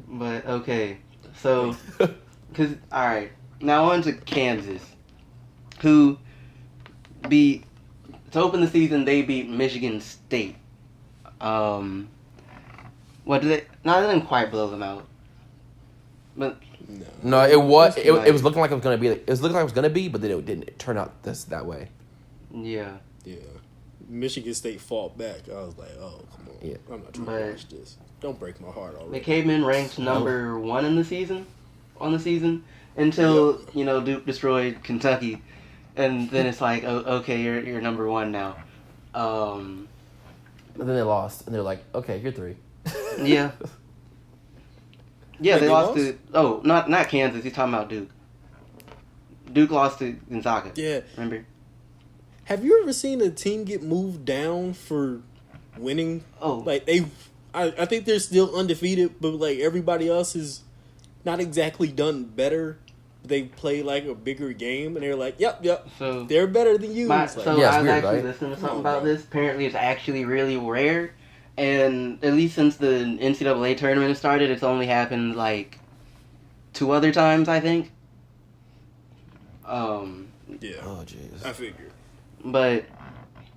But okay, so all right, now on to Kansas, who beat to open the season. They beat Michigan State. Um, what did they? No, they didn't quite blow them out, but No. No, it was just it like was looking like it was gonna be. It was looking like it was gonna be, but then it didn't turn out that way. yeah. Yeah. Michigan State fought back. I was like, oh, come on. Yeah. I'm not trying to watch this. Don't break my heart They already. came in ranked number one in the season, until Yep. Duke destroyed Kentucky, and then it's like, oh, okay, you're number one now. Um, But then they lost, and they're like, okay, you're 3. yeah, yeah, Wait, they they lost lost? to not Kansas. He's talking about Duke. Duke lost to Gonzaga. Yeah. Remember? Have you ever seen a team get moved down for winning? Oh, Like, I think they're still undefeated, but, like, everybody else is not exactly done better. They play, like, a bigger game, and they're like, yep, so they're better than you. My, It's like, so Yeah, it's I was weird, actually right? listening to Come something on, about bro. this. Apparently, it's actually really rare, and at least since the NCAA tournament started, it's only happened like 2 other times, I think. yeah, Oh jeez. I figured. But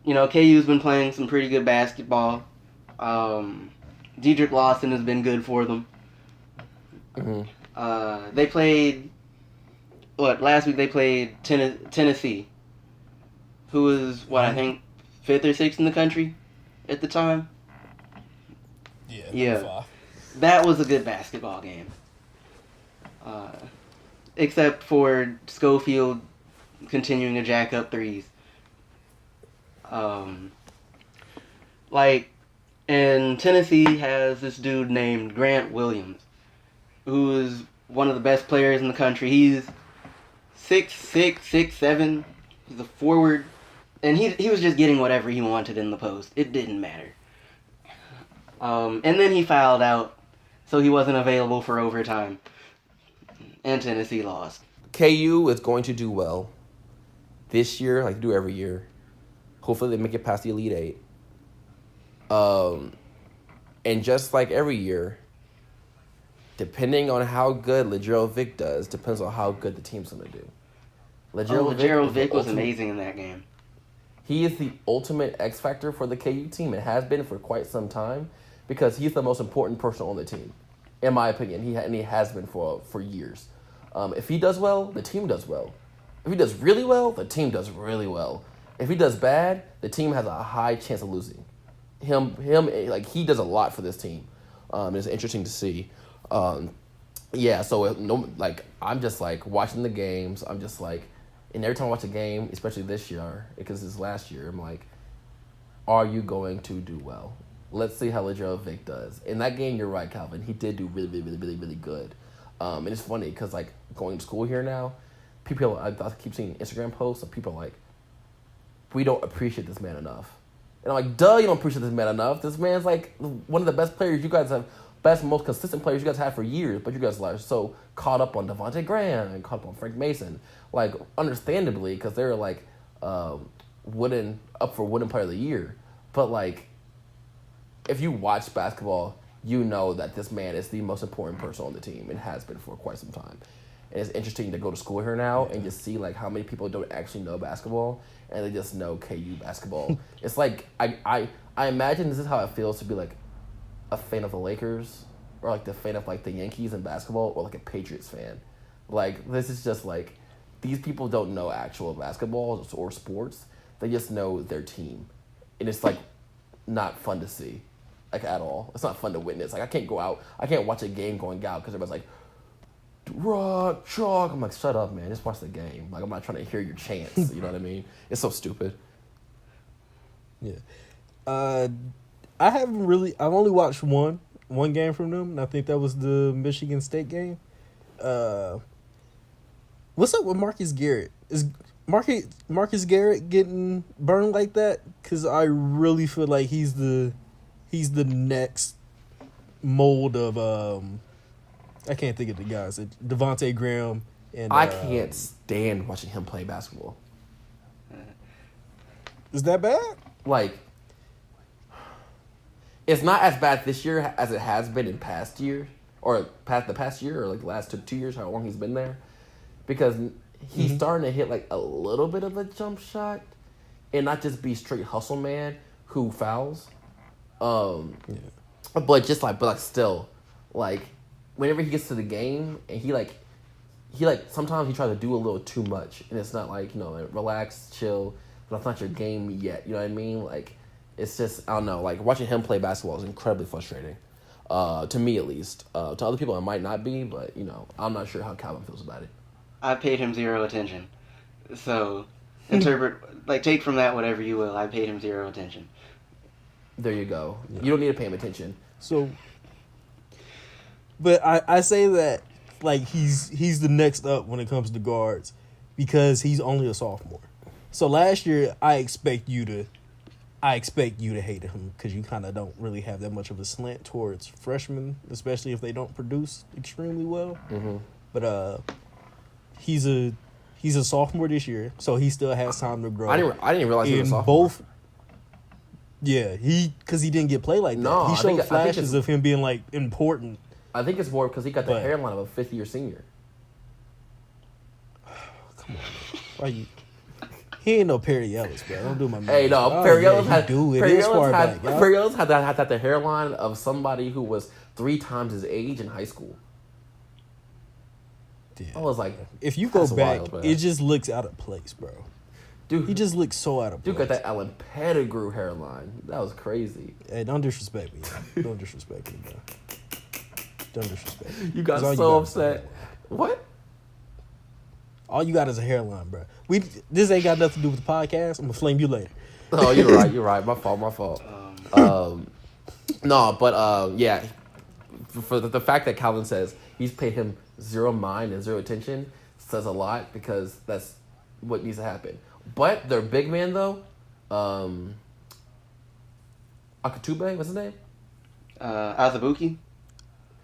KU's been playing some pretty good basketball. Dedrick Lawson has been good for them. They played last week. They played Tennessee, who was I think 5th or 6th in the country at the time. Yeah. That was a good basketball game. Except for Schofield continuing to jack up threes. And Tennessee has this dude named Grant Williams, who is one of the best players in the country. He's 6'6", 6'7". He's a forward, and he was just getting whatever he wanted in the post. It didn't matter. And then he fouled out, so he wasn't available for overtime. And Tennessee lost. KU is going to do well this year, like they do every year. Hopefully, they make it past the Elite Eight. And just like every year, depending on how good LaGerald Vick does, depends on how good the team's going to do. LaGerald Vick was ultimate- amazing in that game. He is the ultimate X factor for the KU team. It has been for quite some time because he's the most important person on the team, in my opinion. He has been for years. If he does well, the team does well. If he does really well, the team does really well. If he does bad, the team has a high chance of losing. Like he does a lot for this team. It's interesting to see. Yeah, so I'm just like watching the games. I'm just like, and every time I watch a game, especially this year because this is last year, I'm like, are you going to do well? Let's see how LaGerald Vick does. In that game, you're right, Calvin. He did do really, really, really, really good. And it's funny because like going to school here now, I keep seeing Instagram posts of people like, we don't appreciate this man enough. And I'm like, duh, you don't appreciate this man enough. This man's like one of the best players you guys have, most consistent players you guys have for years, but you guys are so caught up on Devontae Graham and caught up on Frank Mason. Like, understandably, because they're like up for Wooden Player of the Year. But like, if you watch basketball, you know that this man is the most important person on the team and has been for quite some time. And it's interesting to go to school here now and just see like how many people don't actually know basketball and they just know KU basketball. It's like I imagine this is how it feels to be like a fan of the Lakers or like the fan of like the Yankees in basketball or like a Patriots fan. Like this is just like these people don't know actual basketball or sports. They just know their team. And it's like not fun to see. Like at all. It's not fun to witness. Like I can't go out. I can't watch a game going out because everybody's like, rock, chalk. I'm like, shut up, man. Just watch the game. Like I'm not trying to hear your chants. You know what I mean? It's so stupid. Yeah. I've only watched one game from them, and I think that was the Michigan State game. What's up with Marcus Garrett? Is Marcus Garrett getting burned like that? Because I really feel like he's the next mold of I can't think of the guys. Devontae Graham and I can't stand watching him play basketball. Is that bad? Like, it's not as bad this year as it has been in past years. or the past year, or like the last 2 years, how long he's been there, because he's starting to hit like a little bit of a jump shot, and not just be straight hustle man who fouls. But still, like whenever he gets to the game and he sometimes he tries to do a little too much, and it's not like, like, relax, chill. That's not your game yet. You know what I mean? Like, it's just, I don't know. Like, watching him play basketball is incredibly frustrating, to me at least. To other people, it might not be, but I'm not sure how Calvin feels about it. I paid him zero attention, so take from that whatever you will. I paid him zero attention. There you go. Yeah. You don't need to pay him attention. So, but I say that like he's the next up when it comes to guards because he's only a sophomore. So last year I expect you to hate him because you kind of don't really have that much of a slant towards freshmen, especially if they don't produce extremely well. Mm-hmm. But he's a sophomore this year, so he still has time to grow. I didn't realize he was a sophomore. Yeah, because he didn't get played like that. No, he showed flashes of him being like important. I think it's more because he got the hairline of a fifth-year senior. Come on, why you? He ain't no Perry Ellis, bro. Don't do my man. Hey, no, Perry Ellis had the hairline of somebody who was 3 times his age in high school. Yeah. I was like, if you go back, it just looks out of place, bro. Dude, he just looks so out of place. Dude got that Alan Pettigrew hairline. That was crazy. Hey, don't disrespect me. Don't disrespect me, bro. Don't disrespect me. You got so upset. What? All you got is a hairline, bro. This ain't got nothing to do with the podcast. I'm gonna flame you later. Oh, you're right. You're right. My fault. No, but yeah. For the fact that Calvin says he's paid him 0 mind and 0 attention says a lot because that's what needs to happen. But their big man though, Akatube, what's his name? Azubuike.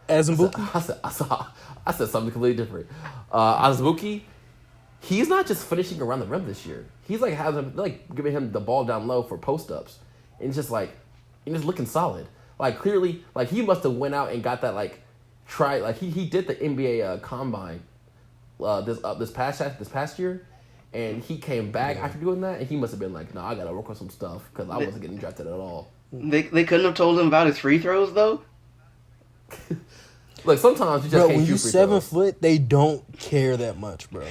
Azubuike. I said something completely different. Azubuike, he's not just finishing around the rim this year. He's like giving him the ball down low for post ups, and it's just like, and just looking solid. Like clearly, like he must have went out and got that he did the NBA combine this past year. And he came back after doing that, and he must have been like, "No, I gotta work on some stuff because I wasn't getting drafted at all." They couldn't have told him about his free throws though. Like sometimes you just can't shoot free throws. When you're 7 foot, they don't care that much, bro.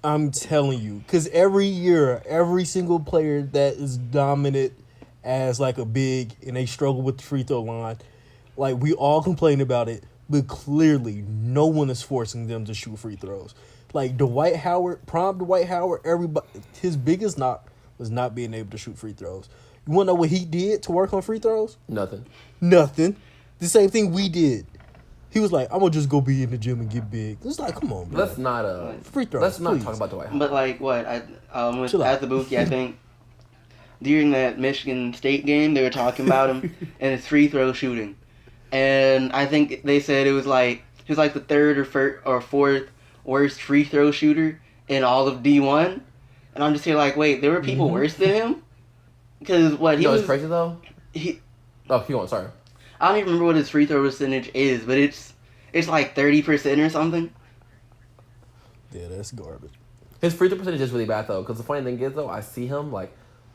I'm telling you, because every year, every single player that is dominant as like a big and they struggle with the free throw line, like we all complain about it, but clearly no one is forcing them to shoot free throws. Like Dwight Howard, everybody, his biggest knock was not being able to shoot free throws. You want to know what he did to work on free throws? Nothing. The same thing we did. He was like, I'm going to just go be in the gym and get big. It's like, come on, bro. Let's not free throws, let's not talk about Dwight Howard. But like what? With Azubuike, I think during that Michigan State game, they were talking about him and his free throw shooting. And I think they said he was like the 3rd or 4th worst free throw shooter in all of D1, and I'm just here like, wait, there were people worse than him? Because what he was crazy though. Keep going. Sorry, I don't even remember what his free throw percentage is, but it's like 30% or something. Yeah, that's garbage. His free throw percentage is really bad though. Because the funny thing is though, I see him like,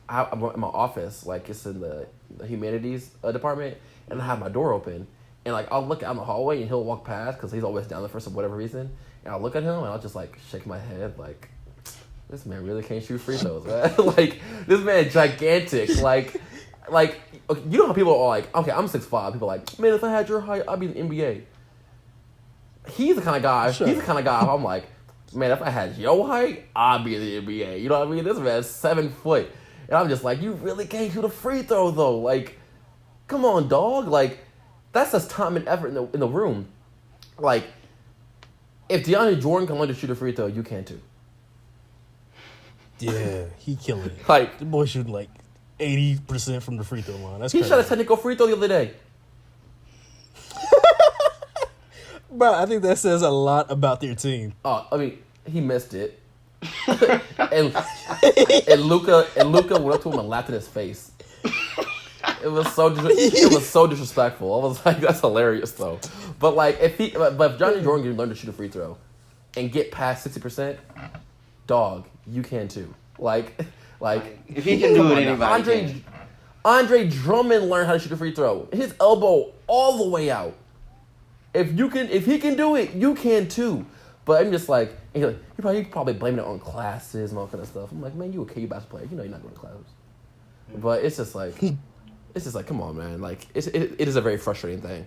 I'm in my office, like it's in the humanities department, and I have my door open, and like I'll look out in the hallway, and he'll walk past because he's always down there for some whatever reason. And I'll look at him and I'll just like shake my head like, this man really can't shoot free throws, man. Like this man gigantic. Like you know how people are like, okay, I'm 6'5". People are like, man, if I had your height, I'd be in the NBA. He's the kind of guy. Sure. He's the kind of guy. I'm like, man, if I had your height, I'd be in the NBA. You know what I mean? This man's 7 foot, and I'm just like, you really can't shoot a free throw though. Like, come on, dog. Like, that's just time and effort in the room. Like. If DeAndre Jordan can learn to shoot a free throw, you can too. Yeah, he killing it. Like the boy shooting like 80% from the free throw line. That's he crazy. shot a technical free throw the other day. Bro, I think that says a lot about their team. Oh, I mean, he missed it, and Luka went up to him and laughed in his face. It was so disrespectful. I was like, that's hilarious though. But like, if Johnny Jordan can learn to shoot a free throw and get past 60%, dog, you can too. Like if he can do it, anybody can. Andre Drummond learned how to shoot a free throw. His elbow all the way out. If he can do it, you can too. But I'm just like, you're probably blaming it on classes and all kind of stuff. I'm like, man, you a KU basketball player. You know you're not going to classes. But it's just like, come on, man. Like, it is a very frustrating thing.